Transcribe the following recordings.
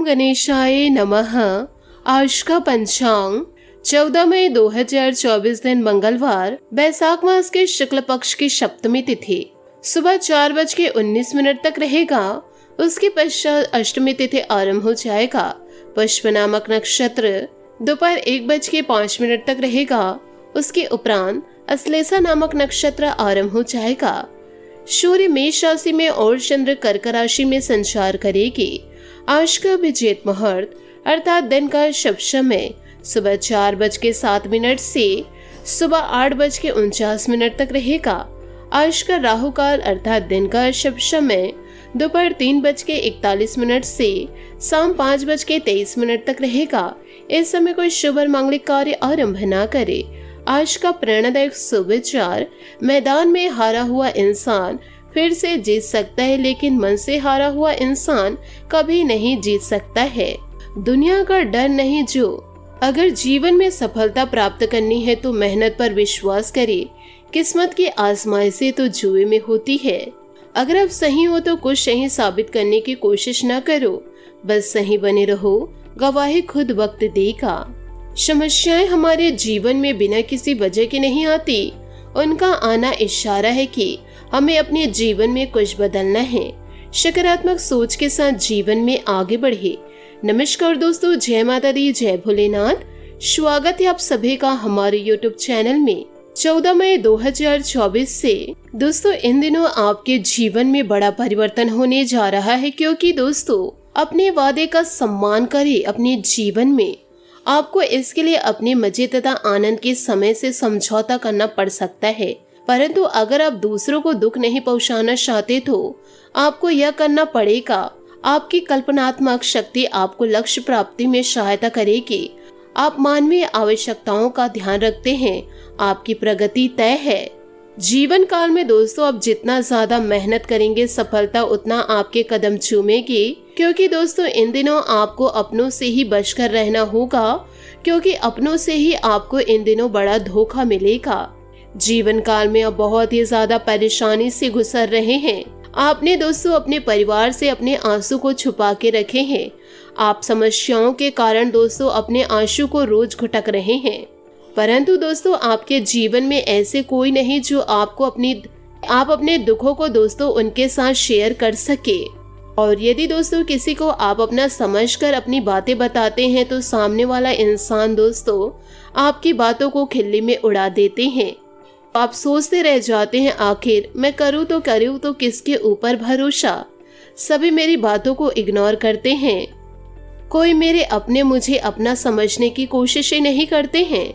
गणेशाय नमः। आज का पंचांग 14 मई 2024 दिन मंगलवार, बैसाख मास के शुक्ल पक्ष की सप्तमी तिथि सुबह 4:19 तक रहेगा। उसके पश्चात अष्टमी तिथि आरंभ हो जाएगा। पुष्प नामक नक्षत्र दोपहर 1:05 तक रहेगा। उसके उपरांत अश्लेषा नामक नक्षत्र आरंभ हो जाएगा। सूर्य मेष राशि में और चंद्र कर्क राशि में संचार करेगी। आज का अभिजीत मुहूर्त अर्थात दिन का शुभ समय सुबह 4:07 से सुबह 8:49 तक रहेगा। आज का राहु काल अर्थात दिन का शुभ समय दोपहर 3:41 से शाम 5:23 तक रहेगा। इस समय कोई शुभ और मांगलिक कार्य आरंभ न करे। आज का प्रेरणादायक सुविचार, मैदान में हारा हुआ इंसान फिर से जीत सकता है, लेकिन मन से हारा हुआ इंसान कभी नहीं जीत सकता है। दुनिया का डर नहीं जो अगर जीवन में सफलता प्राप्त करनी है तो मेहनत पर विश्वास करे। किस्मत की आजमाइशें तो जुए में होती है। अगर आप सही हो तो कुछ सही साबित करने की कोशिश न करो, बस सही बने रहो। गवाही खुद वक्त देगा। समस्याएं हमारे जीवन में बिना किसी वजह के नहीं आती। उनका आना इशारा है कि हमें अपने जीवन में कुछ बदलना है। सकारात्मक सोच के साथ जीवन में आगे बढ़े। नमस्कार दोस्तों, जय माता दी, जय भोलेनाथ। स्वागत है आप सभी का हमारे YouTube चैनल में। 14 मई 2024 से दोस्तों इन दिनों आपके जीवन में बड़ा परिवर्तन होने जा रहा है, क्योंकि दोस्तों अपने वादे का सम्मान करें। अपने जीवन में आपको इसके लिए अपने मजे तथा आनंद के समय से समझौता करना पड़ सकता है, परंतु अगर आप दूसरों को दुख नहीं पहुंचाना चाहते तो आपको यह करना पड़ेगा। आपकी कल्पनात्मक शक्ति आपको लक्ष्य प्राप्ति में सहायता करेगी। आप मानवीय आवश्यकताओं का ध्यान रखते हैं, आपकी प्रगति तय है। जीवन काल में दोस्तों आप जितना ज्यादा मेहनत करेंगे, सफलता उतना आपके कदम चूमेगी, क्योंकि दोस्तों इन दिनों आपको अपनों से ही बचकर रहना होगा, क्योंकि अपनों से ही आपको इन दिनों बड़ा धोखा मिलेगा। जीवन काल में आप बहुत ही ज्यादा परेशानी से गुजर रहे हैं। आपने दोस्तों अपने परिवार से अपने आंसू को छुपा के रखे हैं। आप समस्याओं के कारण दोस्तों अपने आंसू को रोज घुटक रहे हैं, परंतु दोस्तों आपके जीवन में ऐसे कोई नहीं जो आपको आप अपने दुखों को दोस्तों उनके साथ शेयर कर सके। और यदि दोस्तों किसी को आप अपना समझकर अपनी बातें बताते हैं तो सामने वाला इंसान दोस्तों आपकी बातों को खिल्ली में उड़ा देते हैं। आप सोचते रह जाते हैं, आखिर मैं करूँ तो किसके ऊपर भरोसा। सभी मेरी बातों को इग्नोर करते हैं। कोई मेरे अपने मुझे अपना समझने की कोशिश ही नहीं करते हैं।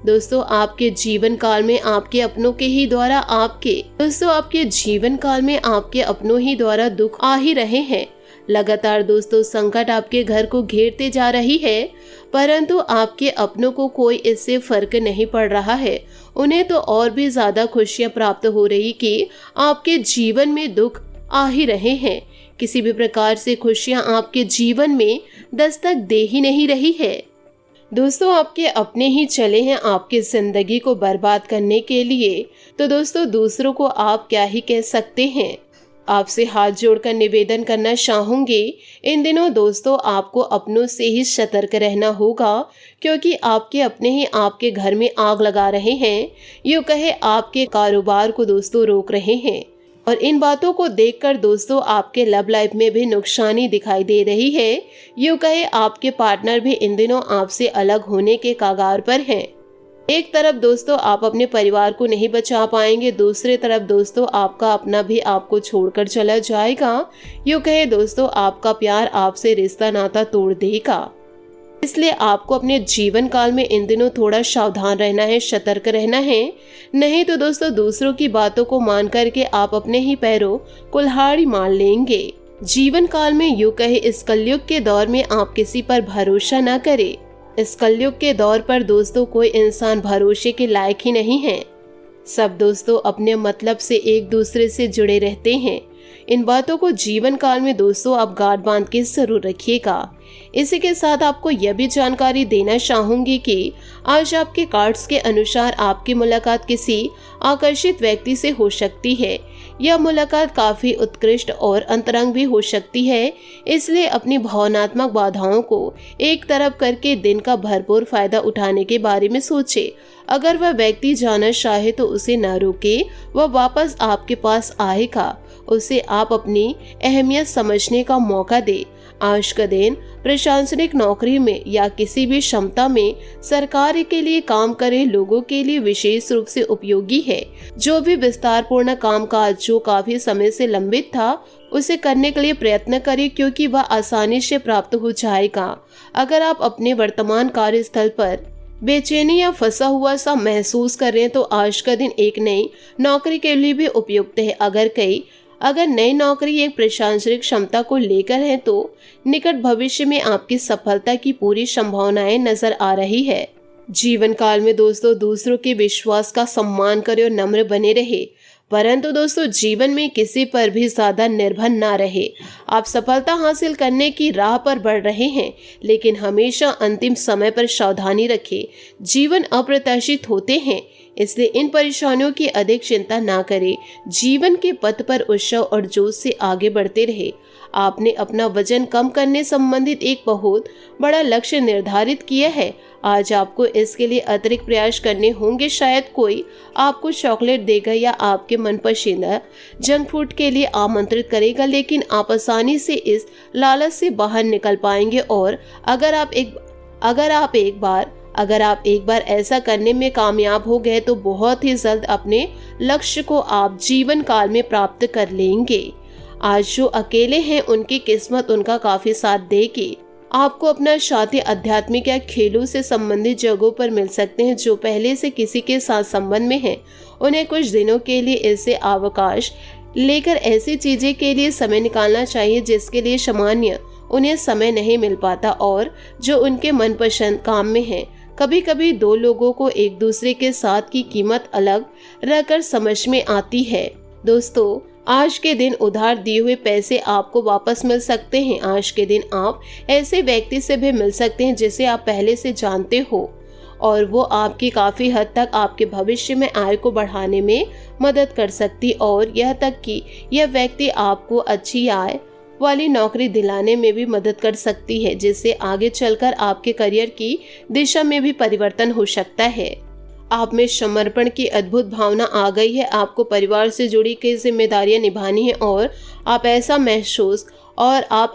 दोस्तों आपके जीवन काल में आपके अपनों के ही द्वारा आपके जीवन काल में आपके अपनों ही द्वारा दुख आ ही रहे हैं। लगातार दोस्तों संकट आपके घर को घेरते जा रही है, परंतु आपके अपनों को कोई इससे फर्क नहीं पड़ रहा है। उन्हें तो और भी ज्यादा खुशियां प्राप्त हो रही कि आपके जीवन में दुख आ ही रहे हैं। किसी भी प्रकार से खुशियां आपके जीवन में दस्तक दे ही नहीं रही है। दोस्तों आपके अपने ही चले हैं आपकी जिंदगी को बर्बाद करने के लिए, तो दोस्तों दूसरों को आप क्या ही कह सकते हैं। आपसे हाथ जोड़कर निवेदन करना चाहूंगी, इन दिनों दोस्तों आपको अपनों से ही सतर्क रहना होगा, क्योंकि आपके अपने ही आपके घर में आग लगा रहे हैं। यूं कहे आपके कारोबार को दोस्तों रोक रहे हैं। और इन बातों को देखकर दोस्तों आपके लव लाइफ में भी नुकसानी दिखाई दे रही है। यूं कहे आपके पार्टनर भी इन दिनों आपसे अलग होने के कगार पर हैं। एक तरफ दोस्तों आप अपने परिवार को नहीं बचा पाएंगे, दूसरी तरफ दोस्तों आपका अपना भी आपको छोड़कर चला जाएगा। यूं कहे दोस्तों आपका प्यार आपसे रिश्ता नाता तोड़ देगा। इसलिए आपको अपने जीवन काल में इन दिनों थोड़ा सावधान रहना है, सतर्क रहना है। नहीं तो दोस्तों दूसरों की बातों को मान करके आप अपने ही पैरों कुल्हाड़ी मार लेंगे। जीवन काल में यूं कहे इस कलयुग के दौर में आप किसी पर भरोसा न करें। इस कलयुग के दौर पर दोस्तों कोई इंसान भरोसे के लायक ही नहीं है। सब दोस्तों अपने मतलब से एक दूसरे से जुड़े रहते हैं। इन बातों को जीवन काल में दोस्तों आप गांठ बांध के जरूर रखिएगा। इसी के साथ आपको यह भी जानकारी देना चाहूंगी कि आज आपके कार्ड्स के अनुसार आपकी मुलाकात किसी आकर्षित व्यक्ति से हो सकती है। यह मुलाकात काफी उत्कृष्ट और अंतरंग भी हो सकती है, इसलिए अपनी भावनात्मक बाधाओं को एक तरफ करके दिन का भरपूर फायदा उठाने के बारे में सोचे। अगर वह व्यक्ति जाना चाहे तो उसे न रोके, वह वापस आपके पास आएगा। उसे आप अपनी अहमियत समझने का मौका दे। आज का दिन प्रशासनिक नौकरी में या किसी भी क्षमता में सरकार के लिए काम करे लोगों के लिए विशेष रूप से उपयोगी है। जो भी विस्तारपूर्ण कामकाज जो काफी समय से लंबित था उसे करने के लिए प्रयत्न करें, क्योंकि वह आसानी से प्राप्त हो जाएगा। अगर आप अपने वर्तमान कार्यस्थल पर बेचैनी या फंसा हुआ सा महसूस कर रहे हैं तो आज का दिन एक नई नौकरी के लिए भी उपयुक्त है। अगर नई नौकरी एक प्रशासनिक क्षमता को लेकर है तो निकट भविष्य में आपकी सफलता की पूरी संभावनाएं नजर आ रही है। जीवन काल में दोस्तों दूसरों के विश्वास का सम्मान करें और नम्र बने रहे, परंतु दोस्तों जीवन में किसी पर भी ज्यादा निर्भर ना रहे। आप सफलता हासिल करने की राह पर बढ़ रहे हैं, लेकिन हमेशा अंतिम समय पर सावधानी रखें। जीवन अप्रत्याशित होते हैं, इसलिए इन परेशानियों की अधिक चिंता ना करें। जीवन के पथ पर उत्साह और जोश से आगे बढ़ते रहे। आपने अपना वजन कम करने संबंधित एक बहुत बड़ा लक्ष्य निर्धारित किया है। आज आपको इसके लिए अतिरिक्त प्रयास करने होंगे। शायद कोई आपको चॉकलेट देगा या आपके मनपसंद जंक फूड के लिए आमंत्रित करेगा, लेकिन आप आसानी से इस लालच से बाहर निकल पाएंगे। और अगर आप एक बार ऐसा करने में कामयाब हो गए तो बहुत ही जल्द अपने लक्ष्य को आप जीवन काल में प्राप्त कर लेंगे। आज जो अकेले हैं उनकी किस्मत उनका काफी साथ देगी। आपको अपना साथी आध्यात्मिक या खेलों से संबंधित जगहों पर मिल सकते हैं। जो पहले से किसी के साथ संबंध में हैं, उन्हें कुछ दिनों के लिए इससे अवकाश लेकर ऐसी चीजें के लिए समय निकालना चाहिए जिसके लिए सामान्य उन्हें समय नहीं मिल पाता और जो उनके मनपसंद काम में है। कभी कभी दो लोगों को एक दूसरे के साथ की कीमत अलग रहकर समझ में आती है। दोस्तों आज के दिन उधार दिए हुए पैसे आपको वापस मिल सकते हैं। आज के दिन आप ऐसे व्यक्ति से भी मिल सकते हैं जिसे आप पहले से जानते हो और वो आपकी काफी हद तक आपके भविष्य में आय को बढ़ाने में मदद कर सकती और यह तक कि यह व्यक्ति आपको अच्छी आय वाली नौकरी दिलाने में भी मदद कर सकती है, जिससे आगे चलकर आपके करियर की दिशा में भी परिवर्तन हो सकता है। आप में समर्पण की अद्भुत भावना आ गई है। आपको परिवार से जुड़ी कई जिम्मेदारियां निभानी है और आप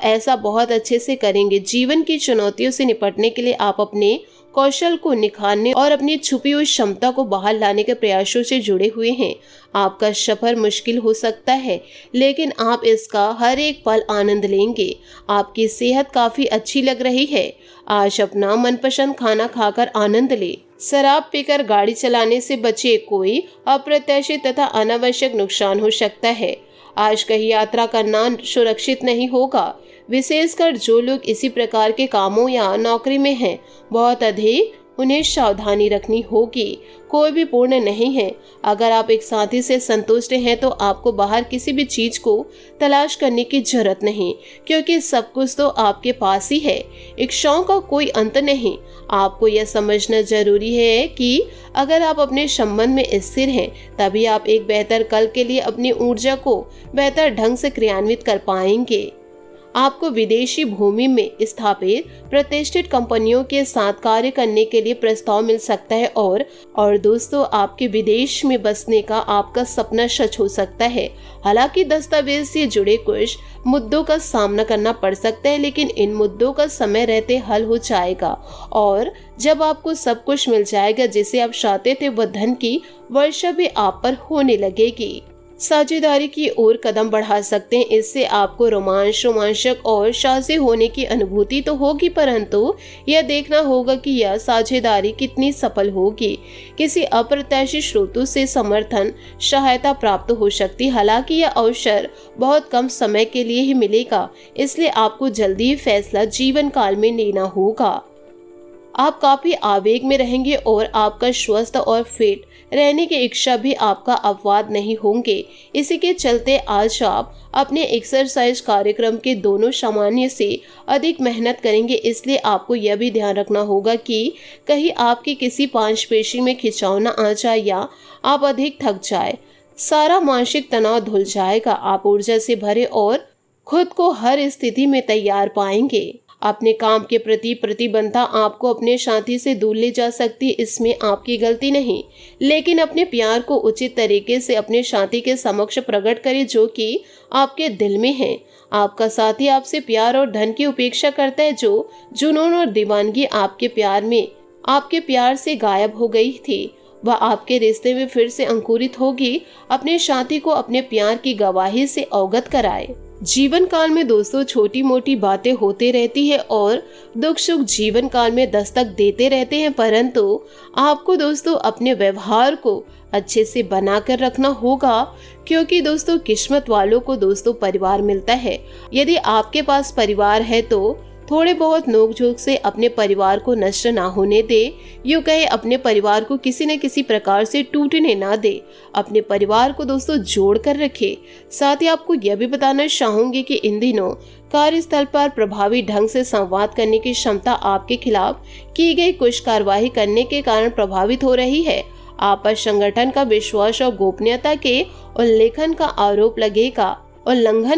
ऐसा बहुत अच्छे से करेंगे। जीवन की चुनौतियों से निपटने के लिए आप अपने कौशल को निखारने और अपनी छुपी हुई क्षमता को बाहर लाने के प्रयासों से जुड़े हुए हैं। आपका सफर मुश्किल हो सकता है, लेकिन आप इसका हर एक पल आनंद लेंगे। आपकी सेहत काफी अच्छी लग रही है। आज अपना मनपसंद खाना खाकर आनंद ले। शराब पीकर गाड़ी चलाने से बचे। कोई अप्रत्याशित तथा अनावश्यक नुकसान हो सकता है। आज कहीं यात्रा करना सुरक्षित नहीं होगा, विशेषकर जो लोग इसी प्रकार के कामों या नौकरी में हैं। बहुत अधिक उन्हें सावधानी रखनी होगी। कोई भी पूर्ण नहीं है। अगर आप एक साथी से संतुष्ट हैं तो आपको बाहर किसी भी चीज को तलाश करने की जरूरत नहीं, क्योंकि सब कुछ तो आपके पास ही है। इच्छाओं का कोई अंत नहीं। आपको यह समझना जरूरी है कि अगर आप अपने संबंध में स्थिर हैं, तभी आप एक बेहतर कल के लिए अपनी ऊर्जा को बेहतर ढंग से क्रियान्वित कर पाएंगे। आपको विदेशी भूमि में स्थापित प्रतिष्ठित कंपनियों के साथ कार्य करने के लिए प्रस्ताव मिल सकता है और दोस्तों आपके विदेश में बसने का आपका सपना सच हो सकता है। हालांकि दस्तावेज से जुड़े कुछ मुद्दों का सामना करना पड़ सकता है, लेकिन इन मुद्दों का समय रहते हल हो जाएगा और जब आपको सब कुछ मिल जाएगा जिसे आप चाहते थे, वह धन की वर्षा भी आप पर होने लगेगी। साझेदारी की ओर कदम बढ़ा सकते हैं। इससे आपको रोमांचक और साझे होने की अनुभूति तो होगी, परंतु यह देखना होगा कि यह साझेदारी कितनी सफल होगी। किसी अप्रत्याशित स्रोतों से समर्थन सहायता प्राप्त हो सकती। हालांकि यह अवसर बहुत कम समय के लिए ही मिलेगा, इसलिए आपको जल्दी ही फैसला जीवन काल में लेना होगा। आप काफी आवेग में रहेंगे और आपका स्वस्थ और फिट रहने की इच्छा भी आपका अपवाद नहीं होंगे। इसी के चलते आज आप अपने एक्सरसाइज कार्यक्रम के दोनों सामान्य से अधिक मेहनत करेंगे। इसलिए आपको यह भी ध्यान रखना होगा कि कहीं आपकी किसी मांसपेशी में खिंचाव न आ जाए या आप अधिक थक जाए। सारा मानसिक तनाव धुल जाएगा। आप ऊर्जा से भरे और खुद को हर स्थिति में तैयार पाएंगे। अपने काम के प्रति प्रतिबद्धता आपको अपने साथी से दूर ले जा सकती है, इसमें आपकी गलती नहीं। लेकिन अपने प्यार को उचित तरीके से अपने साथी के समक्ष प्रकट करें जो कि आपके दिल में है। आपका साथी आपसे प्यार और धन की उपेक्षा करता है। जो जुनून और दीवानगी आपके प्यार से गायब हो गई थी, वह आपके रिश्ते में फिर से अंकुरित होगी। अपने साथी को अपने प्यार की गवाही से अवगत कराए। जीवन काल में दोस्तों छोटी मोटी बातें होते रहती है और दुख सुख जीवन काल में दस्तक देते रहते हैं, परंतु आपको दोस्तों अपने व्यवहार को अच्छे से बनाकर रखना होगा, क्योंकि दोस्तों किस्मत वालों को दोस्तों परिवार मिलता है। यदि आपके पास परिवार है तो थोड़े बहुत नोकझोंक से अपने परिवार को नष्ट ना होने दे। यूं कहे अपने परिवार को किसी न किसी प्रकार से टूटने ना दे। अपने परिवार को दोस्तों जोड़ कर रखे। साथ ही आपको यह भी बताना चाहूंगी कि इन दिनों कार्यस्थल पर प्रभावी ढंग से संवाद करने की क्षमता आपके खिलाफ की गई कुछ कार्रवाई करने के कारण प्रभावित हो रही है। आप पर संगठन का विश्वास और गोपनीयता के उल्लंघन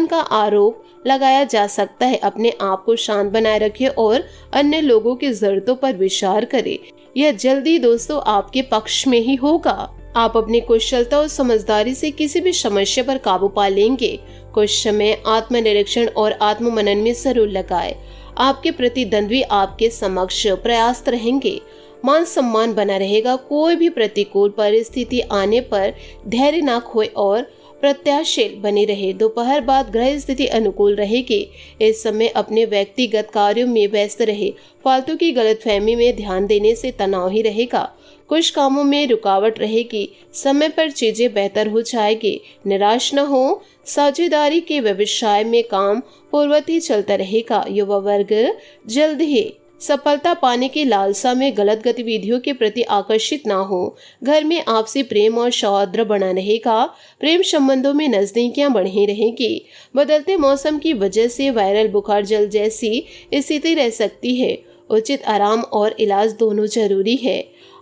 का आरोप लगाया जा सकता है। अपने आप को शांत बनाए रखें और अन्य लोगों की जरूरतों पर विचार करें। यह जल्दी दोस्तों आपके पक्ष में ही होगा। आप अपनी कुशलता और समझदारी से किसी भी समस्या पर काबू पा लेंगे। कुछ समय आत्मनिरीक्षण और आत्म मनन में जरूर लगाए। आपके प्रतिद्वंद्वी आपके समक्ष प्रयास रहेंगे। मान सम्मान बना रहेगा। कोई भी प्रतिकूल परिस्थिति आने पर धैर्य न खोए और प्रत्याशील बने रहे। दोपहर बाद ग्रह स्थिति अनुकूल रहेगी। इस समय अपने व्यक्तिगत कार्यों में व्यस्त रहे। फालतू की गलतफहमी में ध्यान देने से तनाव ही रहेगा। कुछ कामों में रुकावट रहेगी। समय पर चीजें बेहतर हो जाएगी। निराश न हो। साझेदारी के व्यवसाय में काम पूर्ववत ही चलता रहेगा। युवा वर्ग जल्द ही सफलता पाने की लालसा में गलत गतिविधियों के प्रति आकर्षित ना हो। घर में आपसी प्रेम और सौहार्द बना रहेगा। प्रेम संबंधों में नजदीकियां बढ़ी रहेगी। बदलते मौसम की वजह से वायरल बुखार जल जैसी स्थिति रह सकती है। उचित आराम और इलाज दोनों जरूरी है।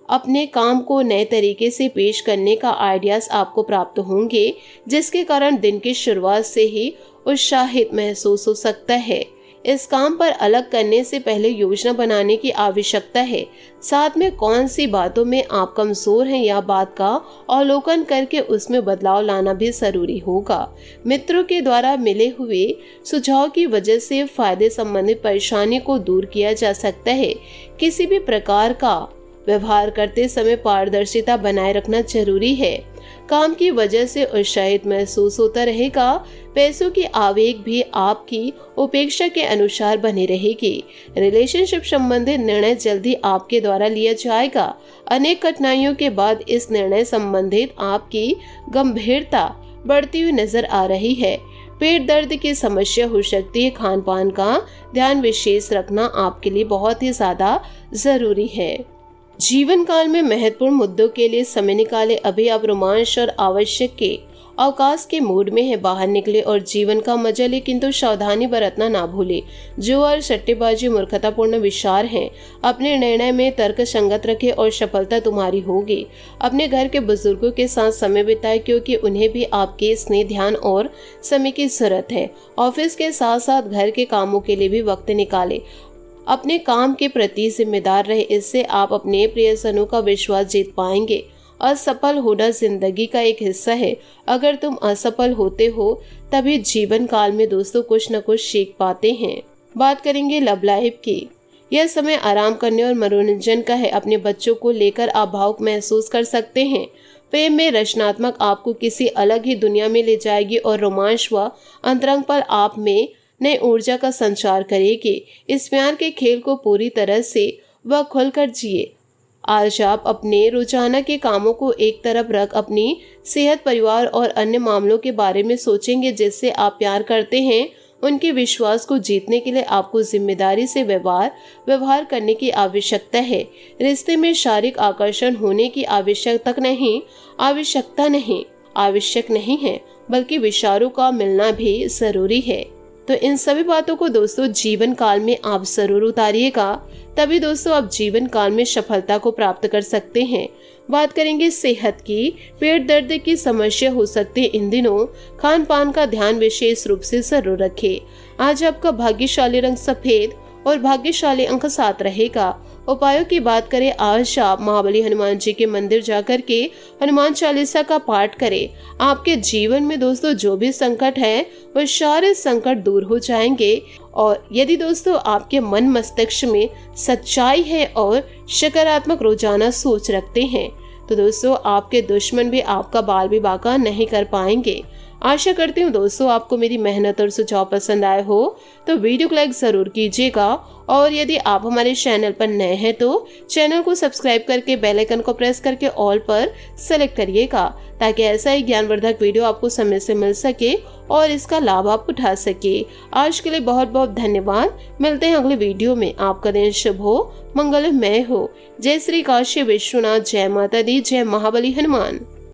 अपने काम को नए तरीके से पेश करने का आइडियाज आपको प्राप्त होंगे, जिसके कारण दिन की शुरुआत से ही उत्साहित महसूस हो सकता है। इस काम पर अलग करने से पहले योजना बनाने की आवश्यकता है। साथ में कौन सी बातों में आप कमजोर हैं या बात का अवलोकन करके उसमें बदलाव लाना भी जरूरी होगा। मित्रों के द्वारा मिले हुए सुझाव की वजह से फायदे संबंधित परेशानी को दूर किया जा सकता है। किसी भी प्रकार का व्यवहार करते समय पारदर्शिता बनाए रखना जरूरी है। काम की वजह से उत्साहित महसूस होता रहेगा। पैसों की आवेग भी आपकी उपेक्षा के अनुसार बनी रहेगी। रिलेशनशिप संबंधित निर्णय जल्दी आपके द्वारा लिया जाएगा। अनेक कठिनाइयों के बाद इस निर्णय संबंधित आपकी गंभीरता बढ़ती हुई नजर आ रही है। पेट दर्द की समस्या हो सकती है। खान पान का ध्यान विशेष रखना आपके लिए बहुत ही ज्यादा जरूरी है। जीवन काल में महत्वपूर्ण मुद्दों के लिए समय निकाले। अभी आप रोमांच और आवश्यक के अवकाश के मूड में है। बाहर निकले और जीवन का मजा ले, किंतु सावधानी बरतना ना भूले। जो और सट्टेबाजी मूर्खतापूर्ण विचार हैं। अपने निर्णय में तर्क संगत रखे और सफलता तुम्हारी होगी। अपने घर के बुजुर्गों के साथ समय बिताए, क्योंकि उन्हें भी आपके स्नेह ध्यान और समय की जरूरत है। ऑफिस के साथ साथ घर के कामों के लिए भी वक्त निकाले। अपने काम के प्रति जिम्मेदार रहे। इससे आप अपने प्रियजनों का विश्वास जीत पाएंगे। असफल होना जिंदगी का एक हिस्सा है। अगर तुम असफल होते हो तभी जीवन काल में दोस्तों कुछ न कुछ सीख पाते हैं। बात करेंगे लव लाइफ की। यह समय आराम करने और मनोरंजन का है। अपने बच्चों को लेकर आप भावुक महसूस कर सकते हैं। प्रेम में रचनात्मक आपको किसी अलग ही दुनिया में ले जाएगी और रोमांच व अंतरंग पर आप में नई ऊर्जा का संचार करेगी। इस प्यार के खेल को पूरी तरह से वह खुलकर जिए। आज आप अपने रोजाना के कामों को एक तरफ रख अपनी सेहत, परिवार और अन्य मामलों के बारे में सोचेंगे। जिससे आप प्यार करते हैं उनके विश्वास को जीतने के लिए आपको जिम्मेदारी से व्यवहार करने की आवश्यकता है। रिश्ते में शारीरिक आकर्षण होने की आवश्यक नहीं है, बल्कि विचारों का मिलना भी जरूरी है। तो इन सभी बातों को दोस्तों जीवन काल में आप जरूर उतारिएगा, तभी दोस्तों आप जीवन काल में सफलता को प्राप्त कर सकते हैं। बात करेंगे सेहत की। पेट दर्द की समस्या हो सकती है इन दिनों, खान पान का ध्यान विशेष रूप से जरूर रखें। आज आपका भाग्यशाली रंग सफेद और भाग्यशाली अंक 7 रहेगा। उपायों की बात करें, आज आप महाबली हनुमान जी के मंदिर जाकर के हनुमान चालीसा का पाठ करें। आपके जीवन में दोस्तों जो भी संकट है वह सारे संकट दूर हो जाएंगे। और यदि दोस्तों आपके मन मस्तिष्क में सच्चाई है और सकारात्मक रोजाना सोच रखते हैं तो दोस्तों आपके दुश्मन भी आपका बाल भी बांका नहीं कर पाएंगे। आशा करती हूँ दोस्तों आपको मेरी मेहनत और सुझाव पसंद आए हो तो वीडियो को लाइक जरूर कीजिएगा। और यदि आप हमारे चैनल पर नए हैं तो चैनल को सब्सक्राइब करके बेल आइकन को प्रेस करके ऑल पर सेलेक्ट करिएगा, ताकि ऐसा ही ज्ञानवर्धक वीडियो आपको समय से मिल सके और इसका लाभ आप उठा सके। आज के लिए बहुत बहुत धन्यवाद। मिलते हैं अगले वीडियो में। आपका दिन शुभ हो, मंगलमय हो। जय श्री काशी विश्वनाथ, जय माता दी, जय महाबली हनुमान।